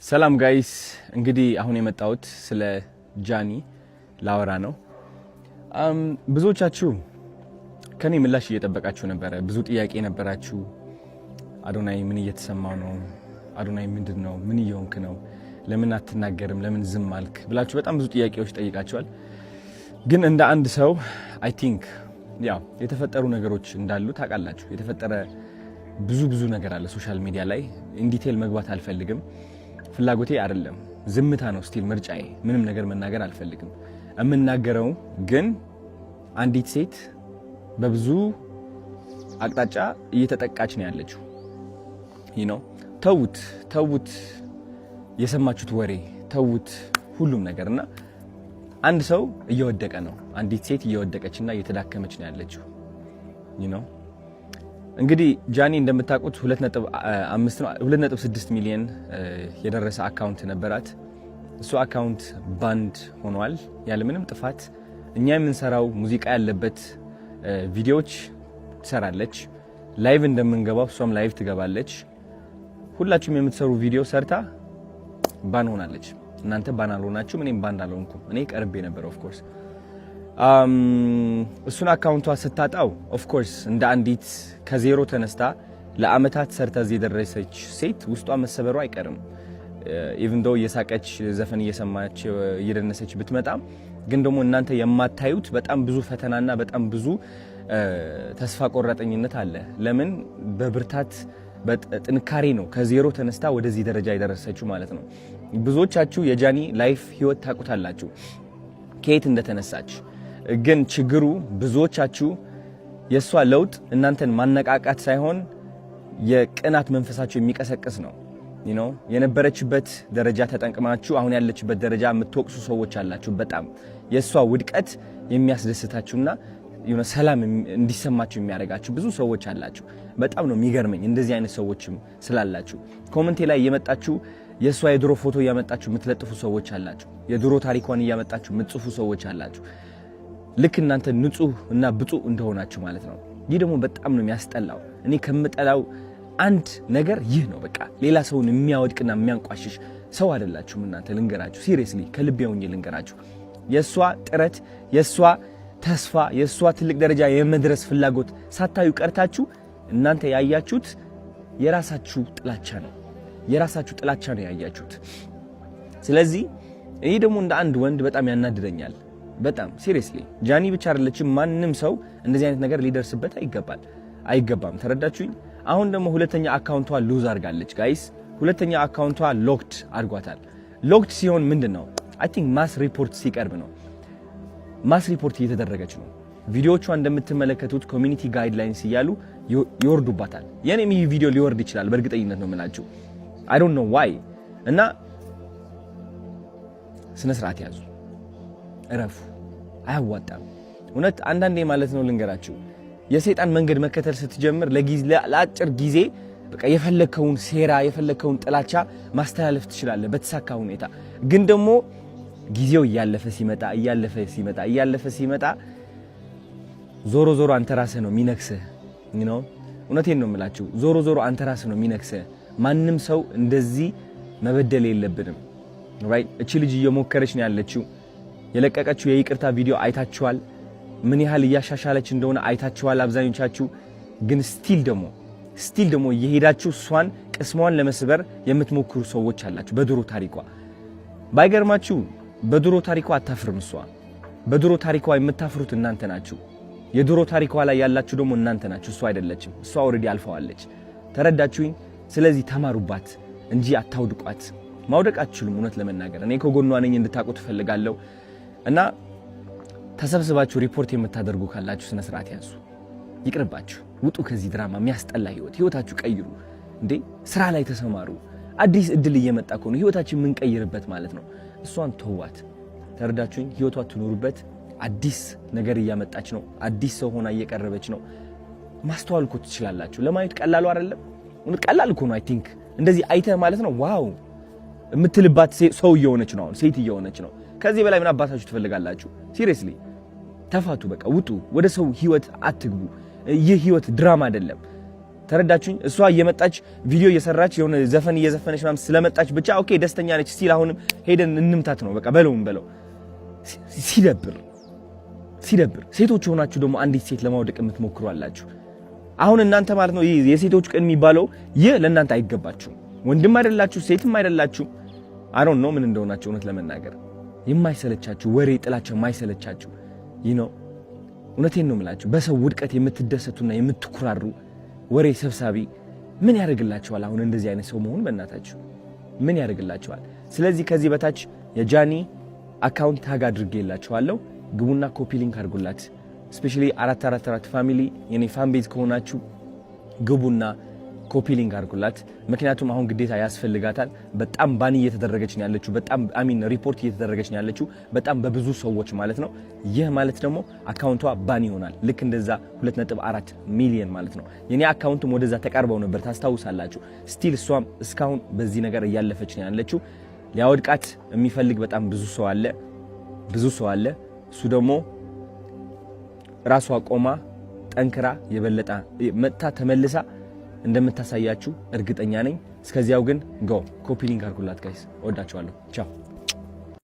ሰላም ጋይስ እንግዲህ አሁን የመጣሁት ስለ ጃኒ ላወራ ነው። ብዙዎቻችሁ ከኔ ምላሽ እየጠበቃችሁ ነበር። ብዙ ጥያቄ ነበራችሁ። አዶናይ ምን እየተሰማው ነው? አዶናይ ምንድነው? ምን እየሆንክ ነው? ለምን አትናገርም? ለምን ዝም አልክ? ብላችሁ በጣም ብዙ ጥያቄዎች ጠይቃችኋል። ግን እንደ አንድ ሰው አይ ቲንክ ያው የተፈጠሩ ነገሮች እንዳሉ ታውቃላችሁ። የተፈጠረ ብዙ ነገር አለ ሶሻል ሚዲያ ላይ። ኢን ዲቴል መግባት አልፈልግም። ፍላጎቴ አይደለም። ዝምታ ነው ስቲል ምርጫዬ። ምንም ነገር መናገር አልፈልግም። እምናገረው ግን አንዲት ሴት በብዙ አቅጣጫ እየተጠቃች ነው ያለችው። ተውት የሰማችሁት ወሬ ተውት ሁሉም ነገርና አንድ ሰው እየወደቀ ነው። አንዲት ሴት እየወደቀችና እየተዳከመች ነው ያለችው። እንግዲህ ጃኒ እንደምታውቁት 2.6 ሚሊዮን የደረሰ አካውንት ነበራት። እሱ አካውንት ባንድ ሆኗል ያለ ምንም ጥፋት። እኛ የምንሰራው ሙዚቃ ያለበት ቪዲዮዎች ትሰራለች። ላይቭ እንደምንገባው እሷም ላይቭ ትገባለች። ሁላችሁም የምትሰሩ ቪዲዮ ሰርታ ባን ሆናለች። እናንተ ባን አልሆናችሁም፣ እኔም ባን አልሆንኩም። እኔ ቀርቤ ነበር ኦፍ ኮርስ። እሱን አካውንቷ ስታጣው ኦፍ ኮርስ እንደ አንዲት ከዜሮ ተነስታ ለአመታት ሰርታ እዚህ የደረሰች ሴት ውስጧ መሰበሩ አይቀርም። ኢቭን ዶ እየሳቀች ዘፈን እየሰማች እየደነሰች ብትመጣም ግን ደግሞ እናንተ የማታዩት በጣም ብዙ ፈተናና በጣም ብዙ ተስፋ ቆራጠኝነት አለ። ለምን በብርታት በጥንካሬ ነው ከዜሮ ተነስታ ወደዚህ ደረጃ የደረሰችው ማለት ነው። ብዙዎቻችሁ የጃኒ ላይፍ ህይወት ታውቁታላችሁ ከየት እንደተነሳች። ግን ችግሩ ብዙዎቻችሁ የሷ ለውጥ እናንተን ማነቃቃት ሳይሆን የቅናት መንፈሳችሁ የሚቀሰቅስ ነው። የነበረችበት ደረጃ ተጠንቅማችሁ አሁን ያለችበት ደረጃ የምትወቅሱ ሰዎች አላችሁ። በጣም የሷ ውድቀት የሚያስደስታችሁና ሰላም እንዲሰማችሁ የሚያደርጋችሁ ብዙ ሰዎች አላችሁ። በጣም ነው የሚገርመኝ እንደዚህ አይነት ሰዎችም ስላላችሁ። ኮሜንቴ ላይ እየመጣችሁ የሷ የድሮ ፎቶ እያመጣችሁ የምትለጥፉ ሰዎች አላችሁ። የድሮ ታሪኳን እያመጣችሁ የምትጽፉ ሰዎች አላችሁ። ልክ እናንተ ንጹህ እና ብፁዕ እንደሆናችሁ ማለት ነው። ይህ ደግሞ በጣም ነው የሚያስጠላው። እኔ ከምጠላው አንድ ነገር ይህ ነው። በቃ ሌላ ሰውን የሚያወድቅና የሚያንቋሽሽ ሰው አይደላችሁም እናንተ። ልንገራችሁ፣ ሲሪየስሊ ከልቤ ሆኜ ልንገራችሁ። የሷ ጥረት፣ የሷ ተስፋ፣ የሷ ትልቅ ደረጃ የመድረስ ፍላጎት ሳታዩ ቀርታችሁ እናንተ ያያችሁት የራሳችሁ ጥላቻ ነው። የራሳችሁ ጥላቻ ነው ያያችሁት። ስለዚህ ይሄ ደግሞ እንደ አንድ ወንድ በጣም ያናድደኛል። በጣም ሲሪየስሊ ጃኒ ብቻ አይደለችም፣ ማንም ሰው እንደዚህ አይነት ነገር ሊደርስበት አይገባም። ተረዳችሁኝ? አሁን ደግሞ ሁለተኛ አካውንቷ ሉዝ አድርጋለች ጋይስ። ሁለተኛ አካውንቷ ሎክድ አድርጓታል። ሎክድ ሲሆን ምንድነው? አይ ቲንክ ማስ ሪፖርት ሲቀርብ ነው። ማስ ሪፖርት እየተደረገች ነው። ቪዲዮቿ እንደምትመለከቱት ኮሚኒቲ ጋይድላይንስ እያሉ ይወርዱባታል። የኔም ይህ ቪዲዮ ሊወርድ ይችላል በእርግጠኝነት ነው የምላችሁ። አይ ዶንት ኖ ዋይ። እና ስነ ስርዓት ያዙ፣ እረፉ። አያዋጣም እውነት። አንዳንዴ ማለት ነው ልንገራችሁ፣ የሰይጣን መንገድ መከተል ስትጀምር ለአጭር ጊዜ በቃ የፈለከውን ሴራ የፈለከውን ጥላቻ ማስተላለፍ ትችላለህ በተሳካ ሁኔታ። ግን ደግሞ ጊዜው እያለፈ ሲመጣ ዞሮ አንተ ራስህ ነው የሚነክስህ። እውነቴን ነው የምላችሁ፣ ዞሮ አንተ ራስህ ነው የሚነክስህ። ማንም ሰው እንደዚህ መበደል የለብንም። ራይት? እቺ ልጅ እየሞከረች ነው ያለችው። የለቀቀችው የይቅርታ ቪዲዮ አይታችኋል። ምን ያህል እያሻሻለች እንደሆነ አይታችኋል አብዛኞቻችሁ። ግን ስቲል ደግሞ እየሄዳችሁ እሷን ቅስሟን ለመስበር የምትሞክሩ ሰዎች አላችሁ። በድሮ ታሪኳ ባይገርማችሁ በድሮ ታሪኳ አታፍርም እሷ። በድሮ ታሪኳ የምታፍሩት እናንተ ናችሁ። የድሮ ታሪኳ ላይ ያላችሁ ደግሞ እናንተ ናችሁ፣ እሷ አይደለችም። እሷ ኦልሬዲ አልፈዋለች። ተረዳችሁኝ? ስለዚህ ተማሩባት እንጂ አታውድቋት። ማውደቅ አትችሉም። እውነት ለመናገር እኔ ከጎኗ ነኝ እንድታውቁት እፈልጋለሁ። እና ተሰብስባችሁ ሪፖርት የምታደርጉ ካላችሁ ስነ ስርዓት ያዙ። ይቅርባችሁ፣ ውጡ ከዚህ ድራማ። የሚያስጠላ ህይወታችሁ ቀይሩ። እንዴ ስራ ላይ ተሰማሩ። አዲስ እድል እየመጣ ነው፣ ህይወታችን የምንቀይርበት ማለት ነው። እሷን ተዋት። ተረዳችሁኝ? ህይወቷ ትኖሩበት። አዲስ ነገር እያመጣች ነው። አዲስ ሰው ሆና እየቀረበች ነው። ማስተዋል እኮ ትችላላችሁ። ለማየት ቀላሉ አይደለም። ቀላል እኮ ነው። አይ ቲንክ እንደዚህ አይተህ ማለት ነው ዋው የምትልባት ሰው እየሆነች ነው። አሁን ሴት እየሆነች ነው። ከዚህ በላይ ምን አባታችሁ ትፈልጋላችሁ? ሲሪየስሊ ተፋቱ። በቃ ውጡ። ወደ ሰው ህይወት አትግቡ። ይህ ህይወት ድራማ አይደለም። ተረዳችሁኝ? እሷ እየመጣች ቪዲዮ እየሰራች የሆነ ዘፈን እየዘፈነች ምናምን ስለመጣች ብቻ ኦኬ ደስተኛ ነች ስቲል አሁንም ሄደን እንምታት ነው በቃ በለው። ሲደብር ሴቶች ሆናችሁ ደግሞ አንዲት ሴት ለማውደቅ የምትሞክሩ አላችሁ። አሁን እናንተ ማለት ነው የሴቶች ቀን የሚባለው ይህ ለእናንተ አይገባችሁም። ወንድም አይደላችሁ ሴትም አይደላችሁ። አይ ዶንት ኖ ምን እንደሆናችሁ እውነት ለመናገር የማይሰለቻችሁ ወሬ ጥላቸው የማይሰለቻችሁ እውነቴን ነው የምላችሁ በሰው ውድቀት የምትደሰቱና የምትኩራሩ ወሬ ሰብሳቢ ምን ያደርግላችኋል? አሁን እንደዚህ አይነት ሰው መሆን በእናታችሁ ምን ያደርግላችኋል? ስለዚህ ከዚህ በታች የጃኒ አካውንት ታግ አድርጌላችኋለሁ። ግቡና ኮፒ ሊንክ አድርጉላት። ስፔሻሊ 444 ፋሚሊ የኔ ፋን ቤዝ ከሆናችሁ ግቡና ኮፒ ሊንክ አድርጉላት። ምክንያቱም አሁን ግዴታ ያስፈልጋታል። በጣም ባን እየተደረገች ነው ያለችው። በጣም ሪፖርት እየተደረገች ነው ያለችው በጣም በብዙ ሰዎች ማለት ነው። ይህ ማለት ደግሞ አካውንቷ ባን ይሆናል። ልክ እንደዛ 2.4 ሚሊዮን ማለት ነው። የኔ አካውንትም ወደዛ ተቃርበው ነበር ታስታውሳላችሁ። ስቲል እሷም እስካሁን በዚህ ነገር እያለፈች ነው ያለችው። ሊያወድቃት የሚፈልግ በጣም ብዙ ሰው አለ። እሱ ደግሞ ራሷ ቆማ ጠንክራ የበለጠ መጥታ ተመልሳ እንደምታሳያችሁ እርግጠኛ ነኝ። እስከዚያው ግን ኮፒ ሊንክ አድርጉላት ጋይስ። ወዳችኋለሁ። ቻው